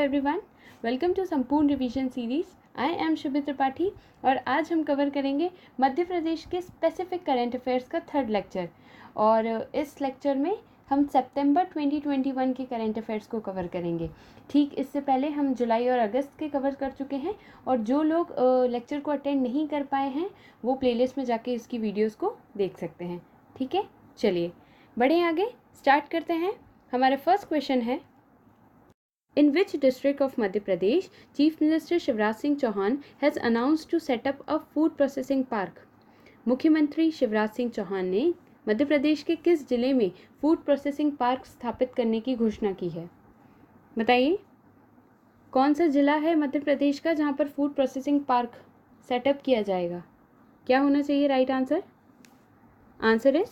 Everyone, welcome to संपूर्ण revision series. I am Shubhi Tripathi और आज हम कवर करेंगे मध्य प्रदेश के स्पेसिफिक करंट अफेयर्स का थर्ड लेक्चर। और इस लेक्चर में हम सितंबर 2021 के करंट अफेयर्स को कवर करेंगे। ठीक इससे पहले हम जुलाई और अगस्त के कवर कर चुके हैं और जो लोग लेक्चर को अटेंड नहीं कर पाए हैं वो प्लेलिस्ट में जाके इसकी वीडियोस को देख सकते हैं। ठीक है, चलिए बढ़े आगे, स्टार्ट करते हैं। हमारा फर्स्ट क्वेश्चन है, In which district of Madhya Pradesh, Chief Minister Shivraj Singh Chauhan has announced to set up a food processing park? मुख्यमंत्री शिवराज सिंह चौहान ने मध्य प्रदेश के किस जिले में फूड प्रोसेसिंग पार्क स्थापित करने की घोषणा की है? बताइए, कौन सा जिला है मध्य प्रदेश का जहां पर फूड प्रोसेसिंग पार्क सेटअप किया जाएगा? क्या होना चाहिए right answer? Answer is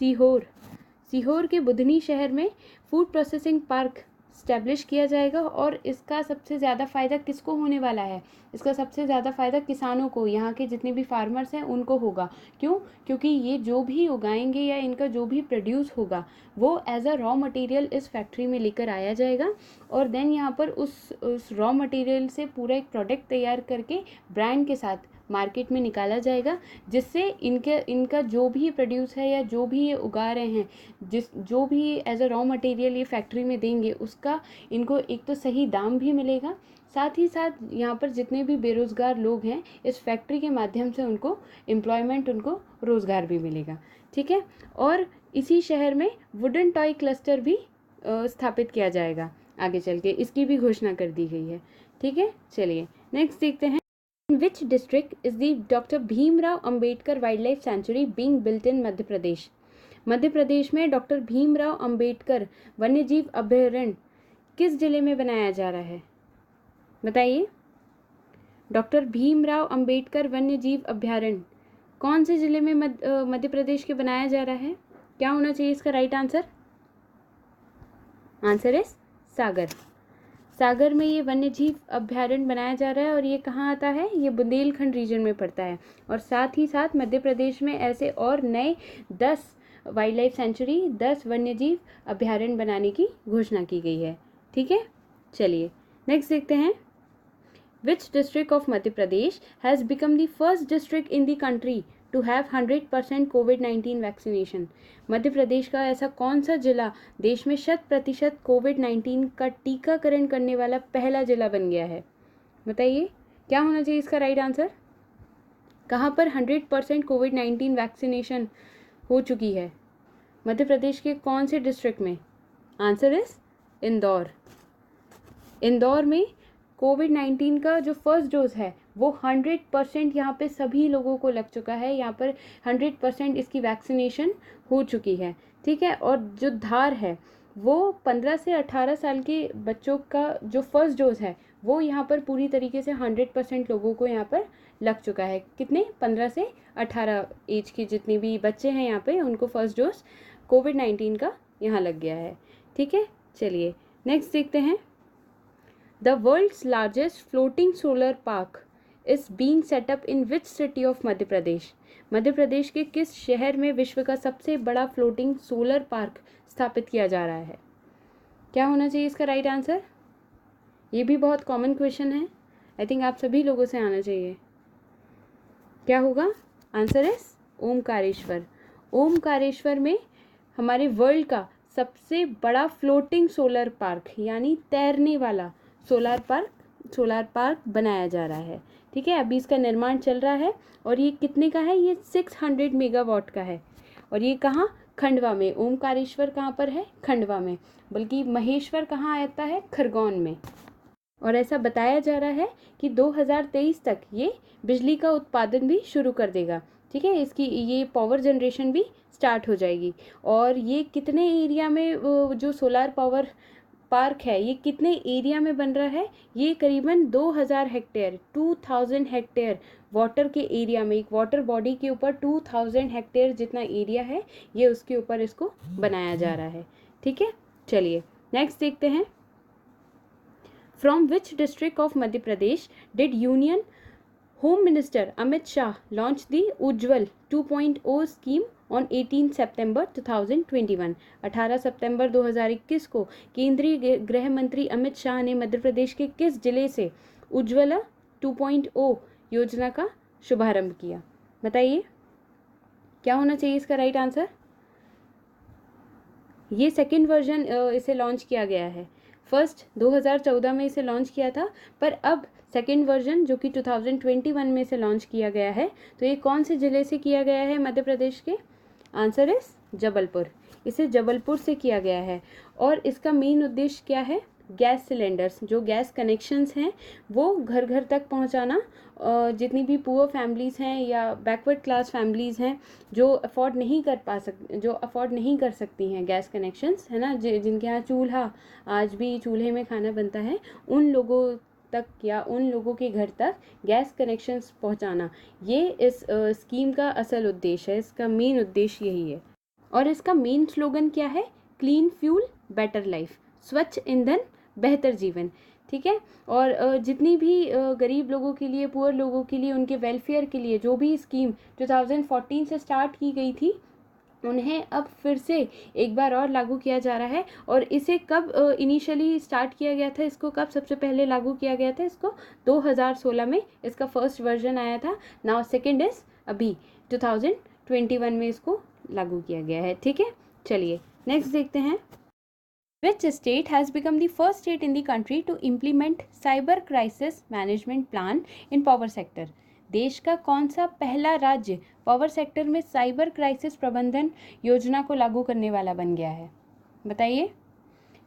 Sehore. Sehore के बुधनी शहर में फूड प्रोसेसिंग पार्क स्टैब्लिश किया जाएगा और इसका सबसे ज़्यादा फ़ायदा किसको होने वाला है? इसका सबसे ज़्यादा फ़ायदा किसानों को, यहाँ के जितने भी फार्मर्स हैं उनको होगा। क्यों? क्योंकि ये जो भी उगाएंगे या इनका जो भी प्रोड्यूस होगा वो एज अ रॉ मटेरियल इस फैक्ट्री में लेकर आया जाएगा और देन यहाँ पर उस रॉ मटेरियल से पूरा एक प्रोडक्ट तैयार करके ब्रांड के साथ मार्केट में निकाला जाएगा, जिससे इनका जो भी प्रोड्यूस है या जो भी ये उगा रहे हैं, जो भी एज अ रॉ मटेरियल ये फैक्ट्री में देंगे उसका इनको एक तो सही दाम भी मिलेगा, साथ ही साथ यहाँ पर जितने भी बेरोज़गार लोग हैं इस फैक्ट्री के माध्यम से उनको एम्प्लॉयमेंट, उनको रोज़गार भी मिलेगा। ठीक है, और इसी शहर में वुडन टॉय क्लस्टर भी स्थापित किया जाएगा आगे चल के, इसकी भी घोषणा कर दी गई है। ठीक है, चलिए नेक्स्ट देखते हैं। In which district is the Dr. Bhimrao Ambedkar wild life century being built in Madhya Pradesh? Madhya Pradesh में डॉक्टर भीमराव अंबेडकर वन्यजीव अभयारण्य किस जिले में बनाया जा रहा है? बताइए, डॉक्टर भीमराव अंबेडकर वन्यजीव अभयारण्य कौन से जिले में मध्य प्रदेश के बनाया जा रहा है? क्या होना चाहिए इसका राइट आंसर? आंसर इज सागर। सागर में ये वन्यजीव अभयारण्य बनाया जा रहा है और ये कहाँ आता है? ये बुंदेलखंड रीजन में पड़ता है। और साथ ही साथ मध्य प्रदेश में ऐसे और नए 10 वाइल्ड लाइफ सेंचुरी, 10 वन्यजीव अभयारण्य बनाने की घोषणा की गई है। ठीक है, चलिए नेक्स्ट देखते हैं। Which district of Madhya Pradesh has become the first district in the country to have 100% कोविड-19 वैक्सीनेशन? मध्य प्रदेश का ऐसा कौन सा जिला देश में 100% कोविड-19 का टीकाकरण करने वाला पहला जिला बन गया है? बताइए, क्या होना चाहिए इसका राइट आंसर? कहाँ पर 100% कोविड-19 वैक्सीनेशन हो चुकी है? मध्य प्रदेश के कौन से डिस्ट्रिक्ट में? Answer is Indore. इंदौर में कोविड-19 का जो फर्स्ट डोज है वो 100% यहाँ पे सभी लोगों को लग चुका है। यहाँ पर 100% इसकी वैक्सीनेशन हो चुकी है। ठीक है, और जो धार है वो 15 से 18 साल के बच्चों का जो फर्स्ट डोज है वो यहाँ पर पूरी तरीके से 100% लोगों को यहाँ पर लग चुका है। कितने? 15 से 18 एज के जितने भी बच्चे हैं यहाँ पे उनको फर्स्ट डोज कोविड-19 का यहाँ लग गया है। ठीक है, चलिए नेक्स्ट देखते हैं। The world's largest floating solar park is being set up in which city of Madhya Pradesh? Madhya Pradesh के किस शहर में विश्व का सबसे बड़ा फ्लोटिंग सोलर पार्क स्थापित किया जा रहा है? क्या होना चाहिए इसका राइट आंसर? ये भी बहुत कॉमन क्वेश्चन है, आई थिंक आप सभी लोगों से आना चाहिए। क्या होगा? Answer is Omkareshwar. ओमकारेश्वर में हमारे वर्ल्ड का सबसे बड़ा फ्लोटिंग सोलर पार्क यानी तैरने वाला सोलर पार्क बनाया जा रहा है। ठीक है, अभी इसका निर्माण चल रहा है और ये कितने का है? ये 600 मेगावाट का है और ये कहाँ? खंडवा में। ओमकारेश्वर कहाँ पर है? खंडवा में। बल्कि महेश्वर कहाँ आता है? खरगोन में। और ऐसा बताया जा रहा है कि 2023 तक ये बिजली का उत्पादन भी शुरू कर देगा। ठीक है, इसकी ये पावर जनरेशन भी स्टार्ट हो जाएगी। और ये कितने एरिया में जो सोलर पावर पार्क है ये कितने एरिया में बन रहा है? ये करीबन 2000 हेक्टेयर 2000 हेक्टेयर वाटर के एरिया में, एक वाटर बॉडी के ऊपर 2000 हेक्टेयर जितना एरिया है ये उसके ऊपर इसको बनाया जा रहा है। ठीक है, चलिए नेक्स्ट देखते हैं। From which district of Madhya Pradesh did union home minister Amit Shah launch the Ujjwal 2.0 scheme on 18 सितंबर 2021। 18 सितंबर 2021 को केंद्रीय गृह मंत्री अमित शाह ने मध्य प्रदेश के किस जिले से उज्ज्वला 2.0 योजना का शुभारंभ किया? बताइए क्या होना चाहिए इसका राइट आंसर? ये सेकेंड वर्जन इसे लॉन्च किया गया है। फर्स्ट 2014 में इसे लॉन्च किया था, पर अब सेकेंड वर्जन जो कि 2021 में इसे लॉन्च किया गया है। तो ये कौन से ज़िले से किया गया है मध्य प्रदेश के? आंसर इस जबलपुर। इसे जबलपुर से किया गया है और इसका मेन उद्देश्य क्या है? गैस सिलेंडर्स, जो गैस कनेक्शंस हैं वो घर घर तक पहुंचाना। जितनी भी पुअर फैमिलीज़ हैं या बैकवर्ड क्लास फैमिलीज़ हैं जो अफोर्ड नहीं कर सकती हैं गैस कनेक्शंस, है ना, जिनके यहाँ चूल्हा, आज भी चूल्हे में खाना बनता है, उन लोगों तक या उन लोगों के घर तक गैस कनेक्शंस पहुंचाना, ये इस स्कीम का असल उद्देश्य है। इसका मेन उद्देश्य यही है और इसका मेन स्लोगन क्या है? क्लीन फ्यूल बेटर लाइफ, स्वच्छ ईंधन बेहतर जीवन। ठीक है, और जितनी भी गरीब लोगों के लिए, पुअर लोगों के लिए, उनके वेलफेयर के लिए जो भी स्कीम 2014 से स्टार्ट की गई थी, उन्हें अब फिर से एक बार और लागू किया जा रहा है। और इसे कब इनिशियली स्टार्ट किया गया था? इसको कब सबसे पहले लागू किया गया था? इसको 2016 में इसका फर्स्ट वर्जन आया था। नाउ सेकेंड इज अभी 2021 में इसको लागू किया गया है। ठीक है, चलिए नेक्स्ट देखते हैं। Which state has become the first state in the country to implement cyber crisis management plan in power sector? देश का कौन सा पहला राज्य पावर सेक्टर में साइबर क्राइसिस प्रबंधन योजना को लागू करने वाला बन गया है? बताइए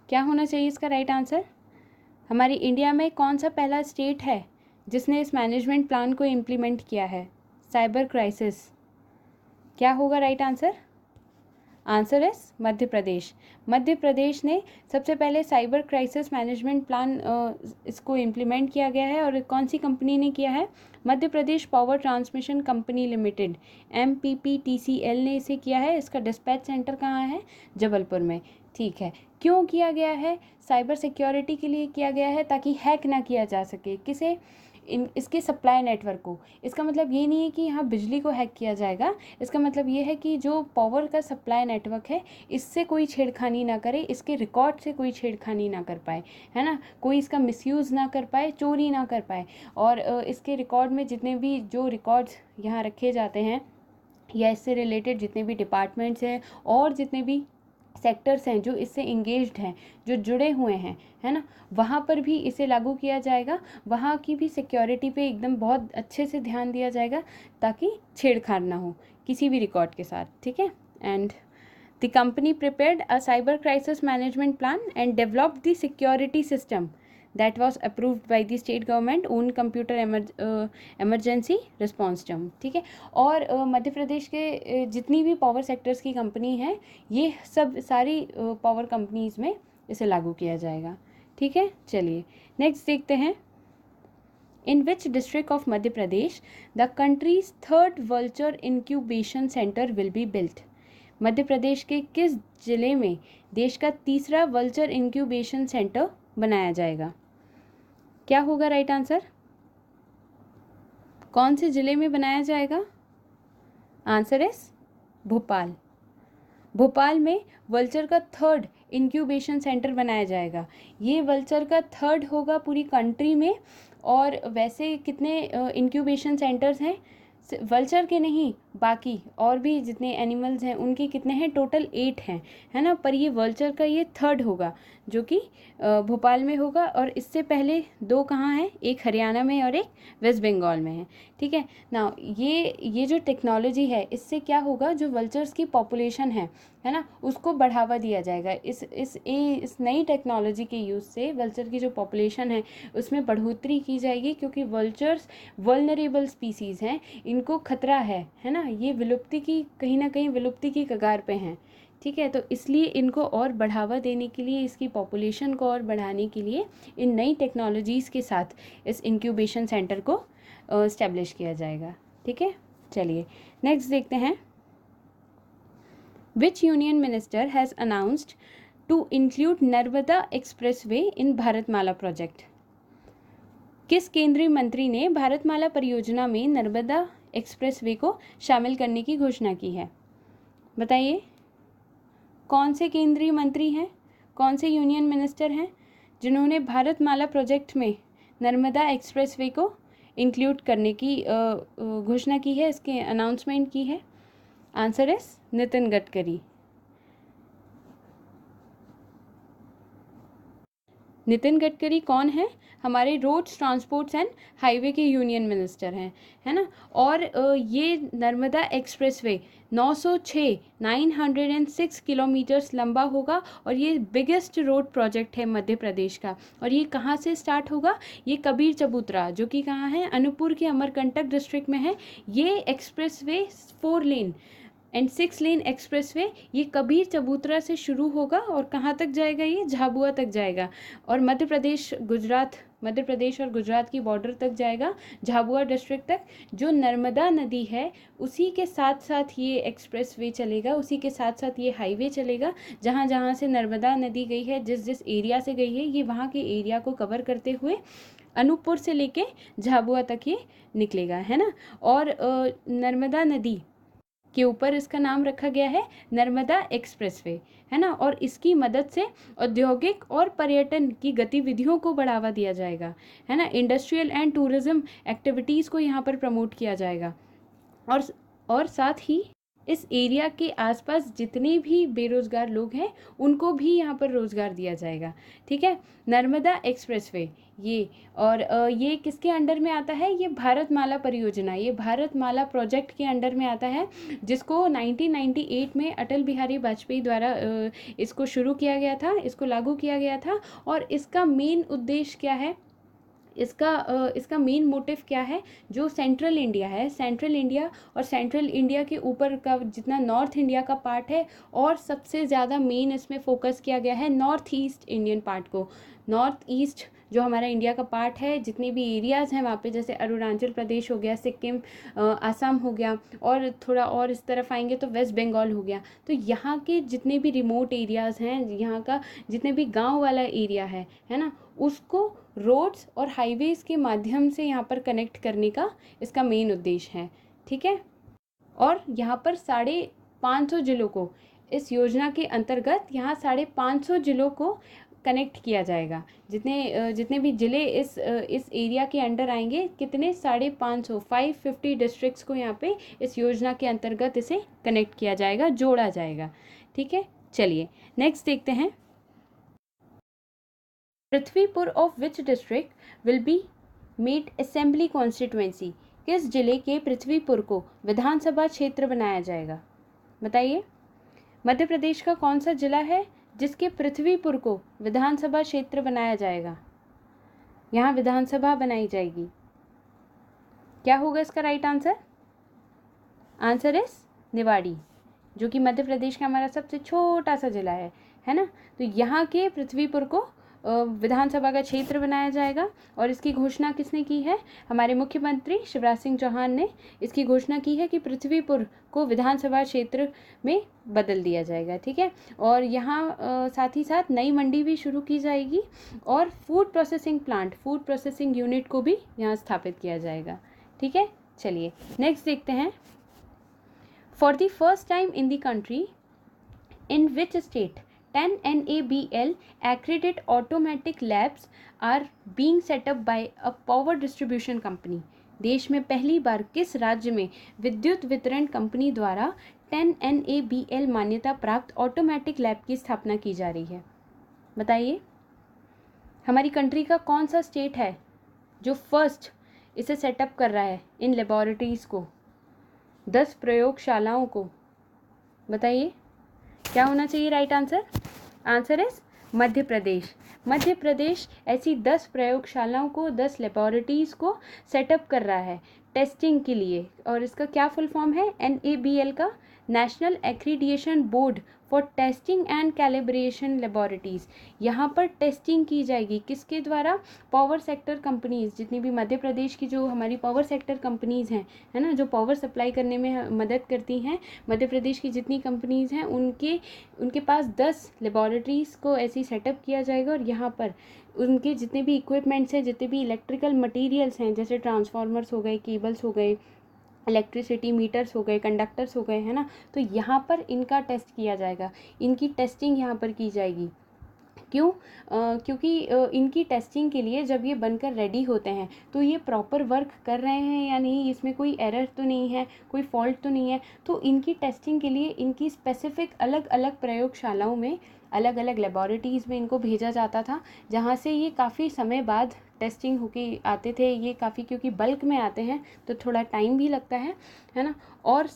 क्या होना चाहिए इसका राइट आंसर? हमारी इंडिया में कौन सा पहला स्टेट है जिसने इस मैनेजमेंट प्लान को इम्प्लीमेंट किया है? साइबर क्राइसिस, क्या होगा right answer? Answer is Madhya Pradesh. Madhya Pradesh ने सबसे पहले साइबर क्राइसिस मैनेजमेंट प्लान इसको इम्प्लीमेंट किया गया है। और कौन सी कंपनी ने किया है? Madhya Pradesh power transmission company limited, MPPTCL ने इसे किया है। इसका डिस्पैच सेंटर कहाँ है? जबलपुर में। ठीक है, क्यों किया गया है? साइबर सिक्योरिटी के लिए किया गया है, ताकि हैक ना किया जा सके। किसे? इसके सप्लाई नेटवर्क को। इसका मतलब ये नहीं है कि यहाँ बिजली को हैक किया जाएगा, इसका मतलब ये है कि जो पावर का सप्लाई नेटवर्क है इससे कोई छेड़खानी ना करे, इसके रिकॉर्ड से कोई छेड़खानी ना कर पाए, है ना, कोई इसका मिसयूज़ ना कर पाए, चोरी ना कर पाए। और इसके रिकॉर्ड में जितने भी जो रिकॉर्ड्स यहाँ रखे जाते हैं या इससे रिलेटेड जितने भी डिपार्टमेंट्स हैं और जितने भी सेक्टर्स हैं जो इससे इंगेज्ड हैं, जो जुड़े हुए हैं, है ना, वहाँ पर भी इसे लागू किया जाएगा। वहाँ की भी सिक्योरिटी पे एकदम बहुत अच्छे से ध्यान दिया जाएगा ताकि छेड़छाड़ ना हो किसी भी रिकॉर्ड के साथ। ठीक है, and the company prepared a cyber crisis management plan and developed the security system that was approved by the state government own computer emergency response term। ठीक है, और मध्य प्रदेश के जितनी भी पावर सेक्टर्स की कंपनी है, ये सब सारी पावर कंपनीज़ में इसे लागू किया जाएगा। ठीक है, चलिए नेक्स्ट देखते हैं। In which district of Madhya Pradesh the country's third vulture incubation center will be built? Madhya Pradesh के किस जिले में देश का तीसरा वल्चर इंक्यूबेशन सेंटर बनाया जाएगा? क्या होगा राइट आंसर? कौन से ज़िले में बनाया जाएगा? Answer is Bhopal. भोपाल में वल्चर का थर्ड इंक्यूबेशन सेंटर बनाया जाएगा। ये वल्चर का थर्ड होगा पूरी कंट्री में। और वैसे कितने इंक्यूबेशन सेंटर्स हैं? वल्चर के नहीं, बाकी और भी जितने एनिमल्स हैं उनके कितने हैं? टोटल 8 हैं, है ना, पर ये वल्चर का ये थर्ड होगा जो कि भोपाल में होगा। और इससे पहले 2 कहाँ हैं? एक हरियाणा में और एक वेस्ट बंगाल में है। ठीक है ना, ये जो टेक्नोलॉजी है इससे क्या होगा, जो वल्चर्स की पॉपुलेशन है ना, उसको बढ़ावा दिया जाएगा। इस नई टेक्नोलॉजी के यूज़ से वल्चर की जो पॉपुलेशन है उसमें बढ़ोतरी की जाएगी, क्योंकि वल्चर्स वल्नरेबल स्पीसीज़ हैं, इनको खतरा है ना, ये विलुप्ति की कहीं ना कहीं विलुप्ति की कगार पे हैं। ठीक है, तो इसलिए इनको और बढ़ावा देने के लिए, इसकी पॉपुलेशन को और बढ़ाने के लिए इन नई टेक्नोलॉजीज़ के साथ इस इंक्यूबेशन सेंटर को इस्टेब्लिश किया जाएगा। ठीक है, चलिए नेक्स्ट देखते हैं। Which union minister has announced to include Narmada expressway in Bharatmala project? किस केंद्रीय मंत्री ने भारतमाला परियोजना में नर्मदा एक्सप्रेसवे को शामिल करने की घोषणा की है? बताइए कौन से केंद्रीय मंत्री हैं, कौन से यूनियन मिनिस्टर हैं जिन्होंने भारतमाला प्रोजेक्ट में नर्मदा एक्सप्रेसवे को इंक्लूड करने की घोषणा की है, इसके अनाउंसमेंट की है? Answer is Nitin Gadkari. नितिन गडकरी कौन है? हमारे रोड्स ट्रांसपोर्ट्स एंड हाईवे के यूनियन मिनिस्टर हैं, है ना। और ये नर्मदा एक्सप्रेसवे 906 किलोमीटर्स लंबा होगा और ये बिगेस्ट रोड प्रोजेक्ट है मध्य प्रदेश का। और ये कहाँ से स्टार्ट होगा? ये कबीर चबूतरा, जो कि कहाँ है, अनूपपुर के अमरकंटक डिस्ट्रिक्ट में है। ये expressway 4 lane and 6 lane expressway ये कबीर चबूतरा से शुरू होगा और कहाँ तक जाएगा? ये झाबुआ तक जाएगा और मध्य प्रदेश और गुजरात की बॉर्डर तक जाएगा, झाबुआ डिस्ट्रिक्ट तक। जो नर्मदा नदी है उसी के साथ साथ ये एक्सप्रेसवे चलेगा, उसी के साथ साथ ये हाईवे चलेगा। जहाँ जहाँ से नर्मदा नदी गई है, जिस एरिया से गई है, ये वहाँ के एरिया को कवर करते हुए अनूपपुर से लेके झाबुआ तक ये निकलेगा, है ना। और नर्मदा नदी के ऊपर इसका नाम रखा गया है नर्मदा एक्सप्रेसवे, है ना। और इसकी मदद से औद्योगिक और पर्यटन की गतिविधियों को बढ़ावा दिया जाएगा, है ना। इंडस्ट्रियल एंड टूरिज्म एक्टिविटीज़ को यहाँ पर प्रमोट किया जाएगा और साथ ही इस एरिया के आसपास जितने भी बेरोज़गार लोग हैं उनको भी यहाँ पर रोज़गार दिया जाएगा, ठीक है। नर्मदा एक्सप्रेसवे ये और ये किसके अंडर में आता है? ये भारतमाला परियोजना, ये भारतमाला प्रोजेक्ट के अंडर में आता है, जिसको 1998 में अटल बिहारी वाजपेयी द्वारा इसको शुरू किया गया था, इसको लागू किया गया था। और इसका मेन उद्देश्य क्या है? इसका मेन मोटिव क्या है? जो सेंट्रल इंडिया है, सेंट्रल इंडिया के ऊपर का जितना नॉर्थ इंडिया का पार्ट है, और सबसे ज़्यादा मेन इसमें फोकस किया गया है नॉर्थ ईस्ट इंडियन पार्ट को। नॉर्थ ईस्ट जो हमारा इंडिया का पार्ट है, जितने भी एरियाज़ हैं वहाँ पे, जैसे अरुणाचल प्रदेश हो गया, सिक्किम, आसाम हो गया, और थोड़ा और इस तरफ आएंगे तो वेस्ट बंगाल हो गया। तो यहाँ के जितने भी रिमोट एरियाज़ हैं, यहाँ का जितने भी गांव वाला एरिया है ना, उसको रोड्स और हाईवेज़ के माध्यम से यहाँ पर कनेक्ट करने का इसका मेन उद्देश्य है, ठीक है। और यहाँ पर 550 जिलों को इस योजना के अंतर्गत यहाँ 550 जिलों को कनेक्ट किया जाएगा। जितने भी ज़िले इस एरिया के अंडर आएंगे, कितने? 550 डिस्ट्रिक्ट्स को यहाँ पे इस योजना के अंतर्गत इसे कनेक्ट किया जाएगा, जोड़ा जाएगा, ठीक है। चलिए नेक्स्ट देखते हैं। Prithvipur of which district will be made assembly constituency? किस जिले के पृथ्वीपुर को विधानसभा क्षेत्र बनाया जाएगा? बताइए मध्य प्रदेश का कौन सा जिला है जिसके पृथ्वीपुर को विधानसभा क्षेत्र बनाया जाएगा? यहाँ विधानसभा बनाई जाएगी। क्या होगा इसका right answer? Answer is Niwari, जो कि मध्य प्रदेश का हमारा सबसे छोटा सा जिला है ना। तो यहाँ के पृथ्वीपुर को विधानसभा का क्षेत्र बनाया जाएगा। और इसकी घोषणा किसने की है? हमारे मुख्यमंत्री शिवराज सिंह चौहान ने इसकी घोषणा की है कि पृथ्वीपुर को विधानसभा क्षेत्र में बदल दिया जाएगा, ठीक है। और यहाँ साथ ही साथ नई मंडी भी शुरू की जाएगी और फूड प्रोसेसिंग यूनिट को भी यहाँ स्थापित किया जाएगा, ठीक है। चलिए नेक्स्ट देखते हैं। For the first time in the country, in which state 10 NABL accredited automatic labs are being set up by a power distribution company? देश में पहली बार किस राज्य में विद्युत वितरण कंपनी द्वारा 10 NABL मान्यता प्राप्त ऑटोमेटिक लैब की स्थापना की जा रही है? बताइए हमारी कंट्री का कौन सा स्टेट है जो फर्स्ट इसे सेटअप कर रहा है, इन लेबोरेटरीज़ को, 10 प्रयोगशालाओं को? बताइए क्या होना चाहिए right answer? Answer is Madhya Pradesh ऐसी 10 प्रयोगशालाओं को, 10 लेबोरेटरीज़ को सेटअप कर रहा है टेस्टिंग के लिए। और इसका क्या फुल फॉर्म है? NABL का national accreditation board for testing and calibration laboratories. यहाँ पर टेस्टिंग की जाएगी किसके द्वारा? पावर सेक्टर कंपनीज़, जितनी भी मध्य प्रदेश की जो हमारी पावर सेक्टर कंपनीज़ हैं, है ना, जो पावर सप्लाई करने में मदद करती हैं, मध्य प्रदेश की जितनी कंपनीज़ हैं उनके पास 10 लेबोरेटरीज़ को ऐसे ही सेटअप किया जाएगा। और यहाँ पर उनके जितने भी इक्विपमेंट्स हैं, जितने भी इलेक्ट्रिकल मटीरियल्स हैं, जैसे ट्रांसफार्मर्स हो गए, केबल्स हो गए, इलेक्ट्रिसिटी मीटर्स हो गए, कंडक्टर्स हो गए, है ना। तो यहाँ पर इनका टेस्ट किया जाएगा, इनकी टेस्टिंग यहाँ पर की जाएगी। क्यों? क्योंकि इनकी टेस्टिंग के लिए जब ये बनकर रेडी होते हैं तो ये प्रॉपर वर्क कर रहे हैं या नहीं, इसमें कोई एरर तो नहीं है, कोई फॉल्ट तो नहीं है। तो इनकी टेस्टिंग के लिए इनकी स्पेसिफिक अलग अलग प्रयोगशालाओं में, अलग अलग लेबॉरेटरीज़ में इनको भेजा जाता था, जहाँ से ये काफ़ी समय बाद टेस्टिंग होके आते थे। ये काफ़ी, क्योंकि बल्क में आते हैं तो थोड़ा टाइम भी लगता है ना। और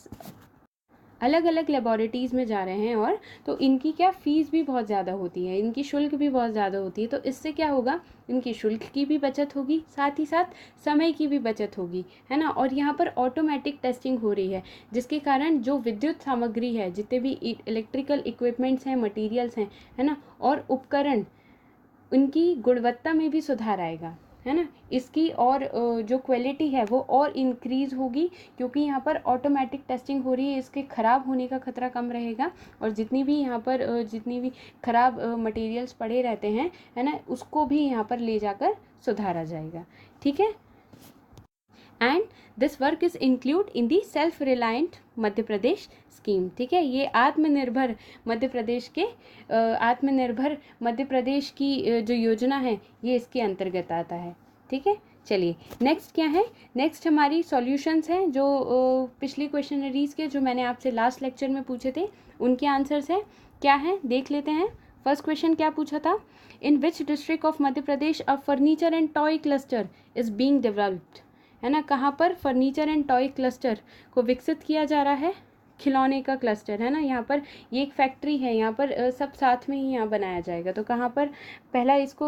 अलग अलग लेबॉरेटरीज़ में जा रहे हैं, और तो इनकी क्या फ़ीस भी बहुत ज़्यादा होती है, इनकी शुल्क भी बहुत ज़्यादा होती है। तो इससे क्या होगा, इनकी शुल्क की भी बचत होगी, साथ ही साथ समय की भी बचत होगी, है ना। और यहाँ पर ऑटोमेटिक टेस्टिंग हो रही है, जिसके कारण जो विद्युत सामग्री है, जितने भी इलेक्ट्रिकल इक्विपमेंट्स हैं, मटीरियल्स हैं, है ना, और उपकरण, उनकी गुणवत्ता में भी सुधार आएगा, है ना। इसकी और जो क्वालिटी है वो और इंक्रीज़ होगी, क्योंकि यहाँ पर ऑटोमेटिक टेस्टिंग हो रही है, इसके ख़राब होने का खतरा कम रहेगा। और जितनी भी यहाँ पर जितनी भी ख़राब मटेरियल्स पड़े रहते हैं, है ना, उसको भी यहाँ पर ले जाकर सुधारा जाएगा। ठीक है। And this work is include in the self reliant Madhya Pradesh scheme. ठीक है, ये आत्मनिर्भर मध्य प्रदेश के आत्मनिर्भर मध्य प्रदेश की जो योजना है, ये इसके अंतर्गत आता है। ठीक है, चलिए नेक्स्ट क्या है। नेक्स्ट हमारी सॉल्यूशंस हैं, जो पिछली क्वेश्चनरीज के जो मैंने आपसे लास्ट लेक्चर में पूछे थे, उनके आंसर्स हैं। क्या है देख लेते हैं। फर्स्ट क्वेश्चन क्या पूछा था, in which district of Madhya Pradesh a furniture and toy cluster is being developed, है ना। कहाँ पर फर्नीचर एंड टॉय क्लस्टर को विकसित किया जा रहा है, खिलौने का क्लस्टर, है ना। यहाँ पर ये एक फैक्ट्री है, यहाँ पर सब साथ में ही यहाँ बनाया जाएगा। तो कहाँ पर पहला इसको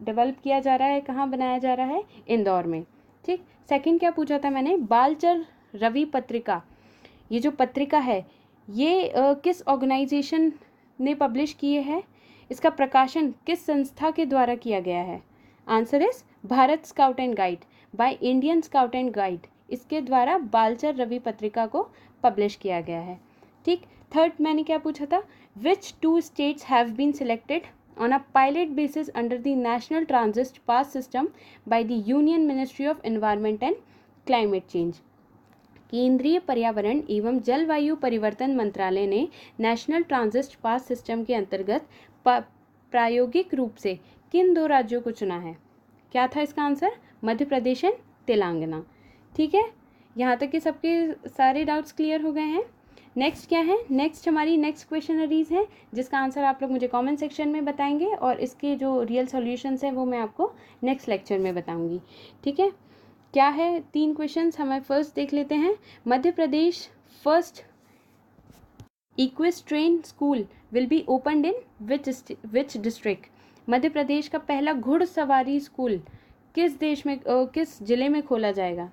डेवलप किया जा रहा है, कहाँ बनाया जा रहा है, इंदौर में। ठीक, सेकंड क्या पूछा था मैंने, बालचर रवि पत्रिका, ये जो पत्रिका है ये किस ऑर्गेनाइजेशन ने पब्लिश किए है, इसका प्रकाशन किस संस्था के द्वारा किया गया है। Answer is Bharat scout and guide, by Indian scout and guide, इसके द्वारा बालचर रवि पत्रिका को पब्लिश किया गया है। ठीक, थर्ड मैंने क्या पूछा था, which 2 states have been selected on a pilot basis under the national transit pass system by the union ministry of environment and climate change. केंद्रीय पर्यावरण एवं जलवायु परिवर्तन मंत्रालय ने नेशनल ट्रांजिट पास सिस्टम के अंतर्गत प्रायोगिक रूप से किन 2 राज्यों को चुना है। क्या था इसका answer, Madhya Pradesh and Telangana. ठीक है, यहाँ तक के सबके सारे डाउट्स क्लियर हो गए हैं। नेक्स्ट क्या है, नेक्स्ट हमारी नेक्स्ट क्वेश्चनरीज है, जिसका आंसर आप लोग मुझे कमेंट सेक्शन में बताएंगे, और इसके जो रियल सॉल्यूशंस हैं वो मैं आपको नेक्स्ट लेक्चर में बताऊंगी। ठीक है, क्या है 3 क्वेश्चंस हमें फर्स्ट देख लेते हैं। Madhya Pradesh first equestrian school will be opened in which district. Madhya Pradesh का पहला घुड़सवारी स्कूल किस देश में किस जिले में खोला जाएगा,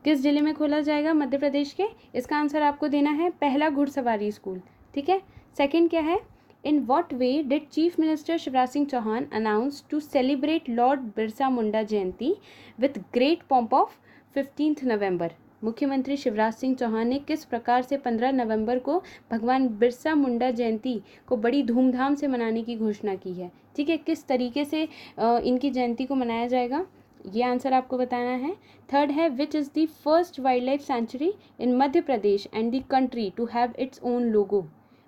किस जिले में खोला जाएगा मध्य प्रदेश के। इसका आंसर आपको देना है पहला घुड़सवारी स्कूल। ठीक है, सेकंड क्या है, in what way did chief minister Shivraj Singh Chouhan announce to celebrate lord Birsa Munda Jayanti with great pomp of 15 November. मुख्यमंत्री शिवराज सिंह चौहान ने किस प्रकार से 15 नवंबर को भगवान बिरसा मुंडा जयंती को बड़ी धूमधाम से मनाने की घोषणा की है। ठीक है, किस तरीके से इनकी जयंती को मनाया जाएगा, ये आंसर आपको बताना है। थर्ड है, which is the first wild life sanctuary in Madhya Pradesh and the country to have its own logo.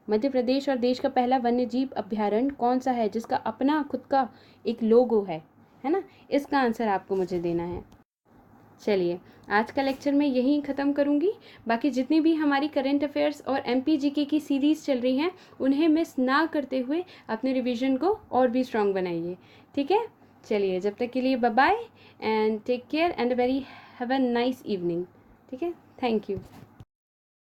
Madhya Pradesh और देश का पहला वन्य जीव अभ्यारण्य कौन सा है जिसका अपना खुद का एक लोगो है ना। इसका आंसर आपको मुझे देना है। चलिए, आज का लेक्चर मैं यहीं ख़त्म करूँगी। बाकी जितनी भी हमारी करंट अफेयर्स और MPGK की सीरीज़ चल रही हैं उन्हें मिस ना करते हुए अपने रिवीजन को और भी स्ट्रॉन्ग बनाइए। ठीक है, चलिए जब तक के लिए bye bye and take care and very have a nice evening. ठीक है, थैंक यू।